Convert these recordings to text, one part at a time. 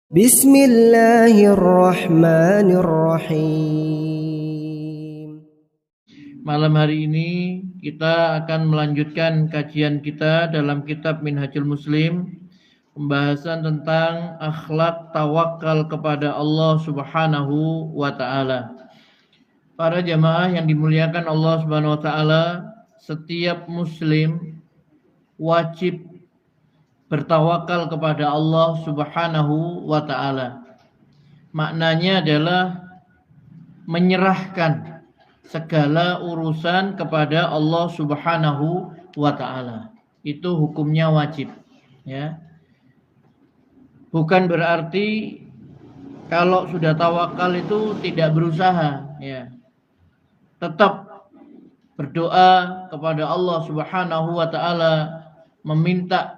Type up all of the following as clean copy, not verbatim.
Bismillahirrahmanirrahim. Malam hari ini kita akan melanjutkan kajian kita dalam kitab Minhajul Muslim, pembahasan tentang akhlak tawakal kepada Allah Subhanahu wa taala. Para jamaah yang dimuliakan Allah Subhanahu wa taala, setiap muslim wajib bertawakal kepada Allah Subhanahu wa taala. Maknanya adalah menyerahkan segala urusan kepada Allah Subhanahu wa taala. Itu hukumnya wajib, ya. Bukan berarti kalau sudah tawakal itu tidak berusaha, ya. Tetap berdoa kepada Allah Subhanahu wa taala, meminta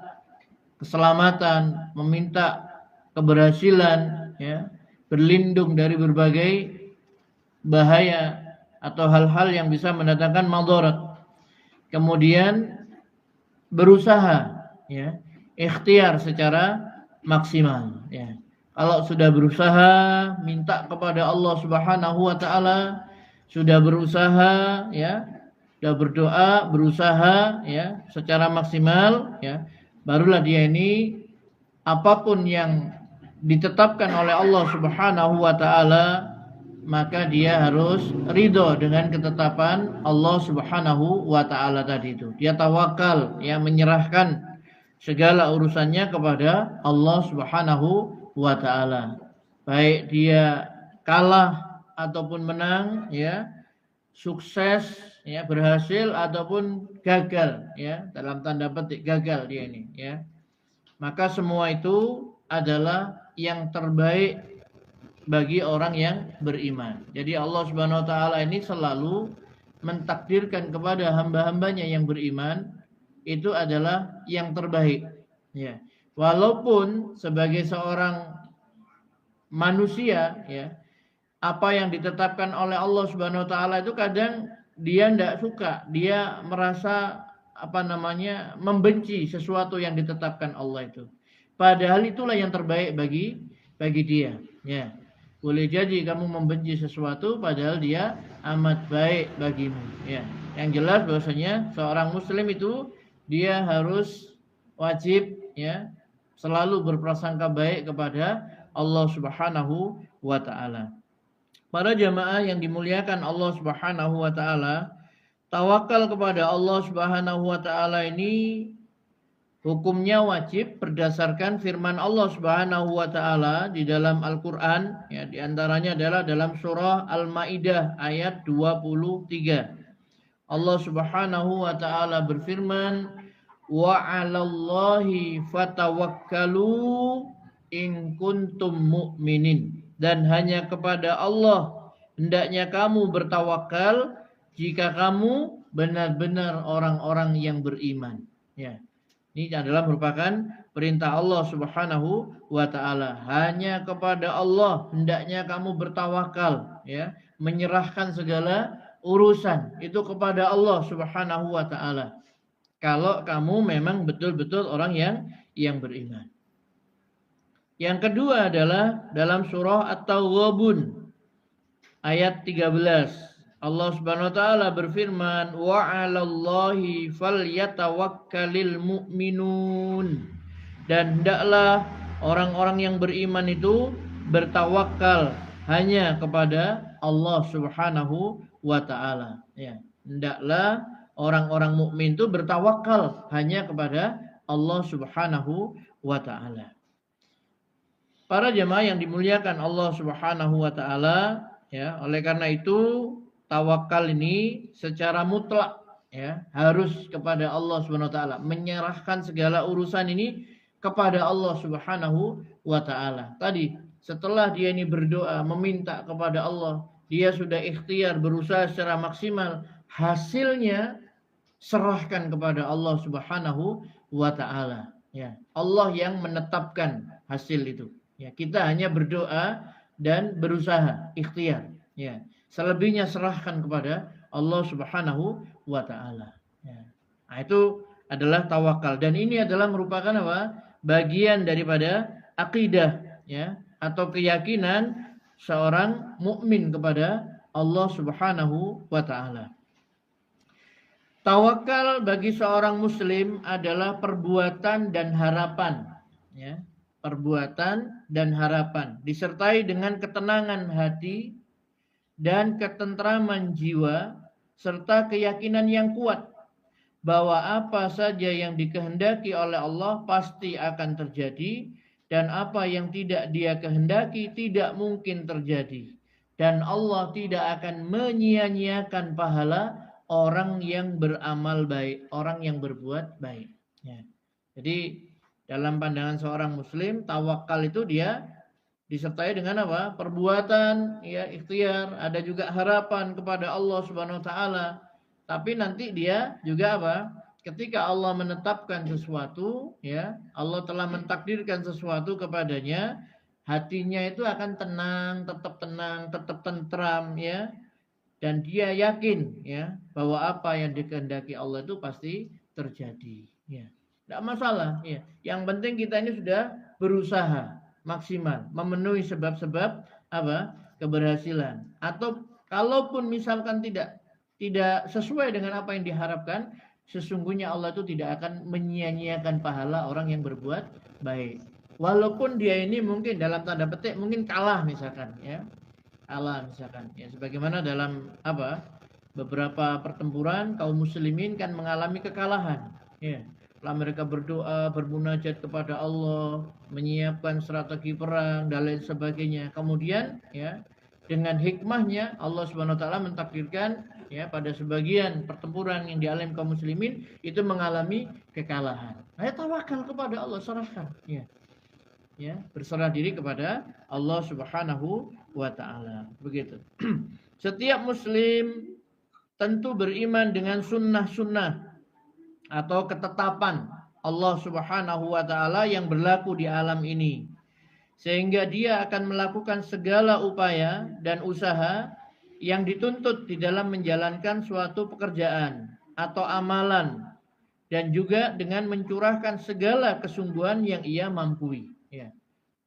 keselamatan, meminta keberhasilan, ya. Berlindung dari berbagai bahaya atau hal-hal yang bisa mendatangkan madarat. Kemudian berusaha, ya, ikhtiar secara maksimal, ya. Kalau sudah berusaha minta kepada Allah Subhanahu wa taala, sudah berusaha, ya, sudah berdoa, berusaha, ya, secara maksimal, ya, barulah dia ini apapun yang ditetapkan oleh Allah Subhanahu wa taala, maka dia harus ridho dengan ketetapan Allah Subhanahu wa taala tadi itu. Dia tawakal, ya, menyerahkan segala urusannya kepada Allah Subhanahu wa taala. Baik dia kalah ataupun menang, ya, sukses, ya, berhasil ataupun gagal, ya, dalam tanda petik gagal dia ini, ya. Maka semua itu adalah yang terbaik bagi orang yang beriman. Jadi Allah Subhanahu wa taala ini selalu mentakdirkan kepada hamba-hambanya yang beriman itu adalah yang terbaik, ya. Walaupun sebagai seorang manusia, ya, apa yang ditetapkan oleh Allah Subhanahu wa taala itu kadang dia tidak suka, dia merasa membenci sesuatu yang ditetapkan Allah itu. Padahal itulah yang terbaik bagi dia, ya. Boleh jadi kamu membenci sesuatu padahal dia amat baik bagimu, ya. Yang jelas bahwasanya seorang muslim itu dia harus wajib, ya, selalu berprasangka baik kepada Allah Subhanahu wa taala. Para jamaah yang dimuliakan Allah Subhanahu wa taala, tawakal kepada Allah Subhanahu wa taala ini hukumnya wajib berdasarkan firman Allah Subhanahu wa taala di dalam Al-Qur'an, ya, di antaranya adalah dalam surah Al-Maidah ayat 23. Allah Subhanahu wa taala berfirman, "Wa 'alallahi fatawakkalu in kuntum mu'minin." Dan hanya kepada Allah hendaknya kamu bertawakal jika kamu benar-benar orang-orang yang beriman, ya. Ini adalah merupakan perintah Allah Subhanahu wa taala. Hanya kepada Allah hendaknya kamu bertawakal, ya, menyerahkan segala urusan itu kepada Allah Subhanahu wa taala. Kalau kamu memang betul-betul orang yang beriman. Yang kedua adalah dalam surah At-Taghabun ayat 13. Allah Subhanahu wa taala berfirman, "Wa 'alallahi falyatawakkalul mu'minun." Dan hendaklah orang-orang yang beriman itu bertawakal hanya kepada Allah Subhanahu wa taala, ya. Hendaklah orang-orang mukmin itu bertawakal hanya kepada Allah Subhanahu wa taala. Para jemaah yang dimuliakan Allah Subhanahu wa taala, ya, oleh karena itu tawakal ini secara mutlak, ya, harus kepada Allah Subhanahu wa taala, menyerahkan segala urusan ini kepada Allah Subhanahu wa taala. Tadi setelah dia ini berdoa meminta kepada Allah, dia sudah ikhtiar berusaha secara maksimal, hasilnya serahkan kepada Allah Subhanahu wa taala, ya. Allah yang menetapkan hasil itu, ya. Kita hanya berdoa dan berusaha ikhtiar, ya. Selebihnya serahkan kepada Allah Subhanahu wa taala, ya. Nah, itu adalah tawakal dan ini adalah merupakan apa? Bagian daripada akidah ya, atau keyakinan seorang mukmin kepada Allah Subhanahu wa taala. Tawakal bagi seorang muslim adalah perbuatan dan harapan, ya. Perbuatan dan harapan disertai dengan ketenangan hati dan ketentraman jiwa serta keyakinan yang kuat bahwa apa saja yang dikehendaki oleh Allah pasti akan terjadi dan apa yang tidak Dia kehendaki tidak mungkin terjadi, dan Allah tidak akan menyia-nyiakan pahala orang yang beramal baik, orang yang berbuat baik. Ya. Jadi dalam pandangan seorang muslim, tawakal itu dia disertai dengan apa? Perbuatan, ya, ikhtiar, ada juga harapan kepada Allah Subhanahu wa taala. Tapi nanti dia juga apa? Ketika Allah menetapkan sesuatu, ya, Allah telah mentakdirkan sesuatu kepadanya, hatinya itu akan tenang, tetap tentram, ya. Dan dia yakin, ya, bahwa apa yang dikehendaki Allah itu pasti terjadi, ya. Tidak masalah, ya. Yang penting kita ini sudah berusaha maksimal memenuhi sebab-sebab apa? Keberhasilan. Atau kalaupun misalkan tidak sesuai dengan apa yang diharapkan, sesungguhnya Allah itu tidak akan menyia-nyiakan pahala orang yang berbuat baik. Walaupun dia ini mungkin dalam tanda petik mungkin kalah misalkan, ya. Allah misalkan, ya, sebagaimana dalam apa beberapa pertempuran kaum muslimin kan mengalami kekalahan, ya. Setelah mereka berdoa, bermunajat kepada Allah, menyiapkan strategi perang dan lain sebagainya, kemudian, ya, dengan hikmahnya Allah Subhanahu wa taala mentakdirkan, ya, pada sebagian pertempuran yang dialami kaum muslimin itu mengalami kekalahan. Ayo tawakal kepada Allah, serahkan, ya. Ya, berserah diri kepada Allah Subhanahu wa taala. Begitu. Setiap muslim tentu beriman dengan sunnah-sunnah atau ketetapan Allah Subhanahu wa taala yang berlaku di alam ini. Sehingga dia akan melakukan segala upaya dan usaha yang dituntut di dalam menjalankan suatu pekerjaan atau amalan, dan juga dengan mencurahkan segala kesungguhan yang ia mampu. Ya.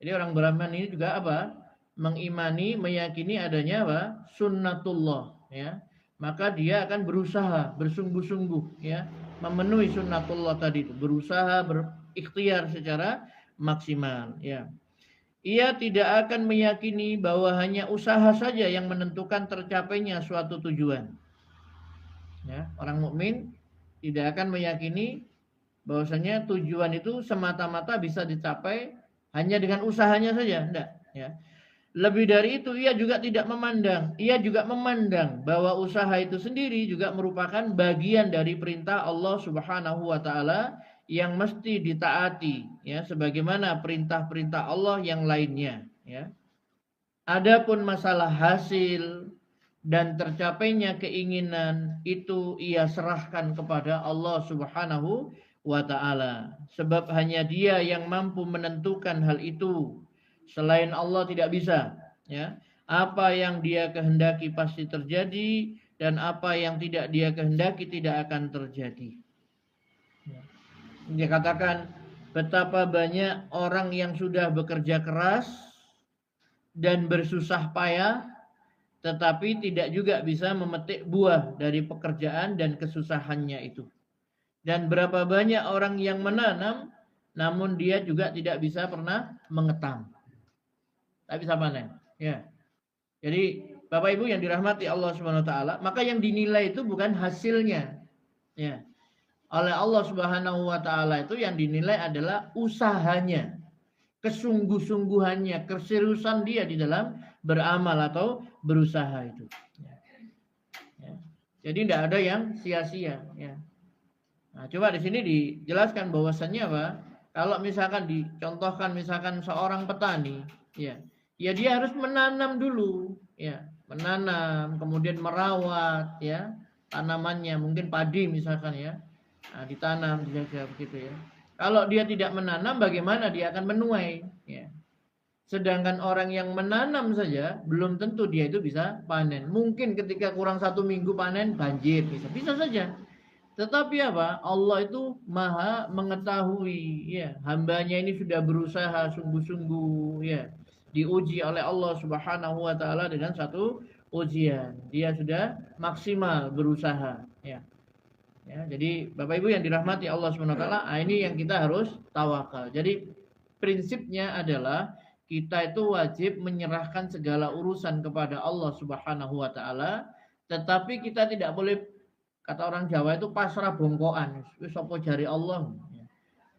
Jadi orang beriman ini juga apa? Mengimani, meyakini adanya apa? Sunnatullah, ya. Maka dia akan berusaha, bersungguh-sungguh, ya, memenuhi sunnatullah tadi itu, berusaha, berikhtiar secara maksimal, ya. Ia tidak akan meyakini bahwa hanya usaha saja yang menentukan tercapainya suatu tujuan. Ya, orang mukmin tidak akan meyakini bahwasanya tujuan itu semata-mata bisa dicapai hanya dengan usahanya saja, enggak, ya. Lebih dari itu, ia juga memandang bahwa usaha itu sendiri juga merupakan bagian dari perintah Allah Subhanahu wa taala yang mesti ditaati, ya, sebagaimana perintah-perintah Allah yang lainnya, ya. Adapun masalah hasil dan tercapainya keinginan itu ia serahkan kepada Allah Subhanahu wa ta'ala, sebab hanya Dia yang mampu menentukan hal itu. Selain Allah tidak bisa, ya. Apa yang Dia kehendaki pasti terjadi, dan apa yang tidak Dia kehendaki tidak akan terjadi. Dia katakan betapa banyak orang yang sudah bekerja keras dan bersusah payah, tetapi tidak juga bisa memetik buah dari pekerjaan dan kesusahannya itu. Dan berapa banyak orang yang menanam, namun dia juga tidak bisa pernah mengetam, tak bisa panen, ya. Jadi Bapak Ibu yang dirahmati Allah Subhanahu wa taala, maka yang dinilai itu bukan hasilnya, ya. Oleh Allah Subhanahu wa taala itu yang dinilai adalah usahanya, kesungguh-sungguhannya, keseriusan dia di dalam beramal atau berusaha itu, ya. Ya. Jadi tidak ada yang sia-sia, ya. Nah, coba di sini dijelaskan bahwasannya apa? Kalau misalkan dicontohkan misalkan seorang petani, ya, ya dia harus menanam dulu, ya, menanam, kemudian merawat, ya, tanamannya, mungkin padi misalkan, ya, nah, ditanam, dijaga begitu, ya. Kalau dia tidak menanam, bagaimana dia akan menuai, ya. Sedangkan orang yang menanam saja belum tentu dia itu bisa panen. Mungkin ketika kurang 1 minggu panen banjir, bisa saja. Tetapi apa? Allah itu maha mengetahui, ya. Hambanya ini sudah berusaha sungguh-sungguh, ya. Diuji oleh Allah Subhanahu wa taala dengan satu ujian. Dia sudah maksimal berusaha, ya. Ya, jadi Bapak Ibu yang dirahmati Allah Subhanahu wa taala, ini yang kita harus tawakal. Jadi prinsipnya adalah kita itu wajib menyerahkan segala urusan kepada Allah Subhanahu wa taala, tetapi kita tidak boleh, kata orang Jawa itu, pasrah bongkoan. Wis apa jari Allah.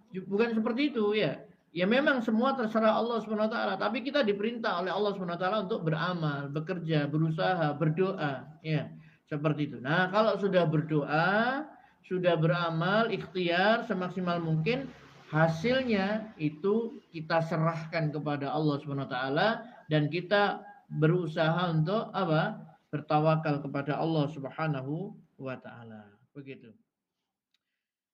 Bukan seperti itu, ya. Ya memang semua terserah Allah Subhanahu wa taala, tapi kita diperintah oleh Allah Subhanahu wa taala untuk beramal, bekerja, berusaha, berdoa, ya. Seperti itu. Nah, kalau sudah berdoa, sudah beramal, ikhtiar semaksimal mungkin, hasilnya itu kita serahkan kepada Allah Subhanahu wa taala dan kita berusaha untuk apa? Bertawakal kepada Allah Subhanahu wa taala. Begitu.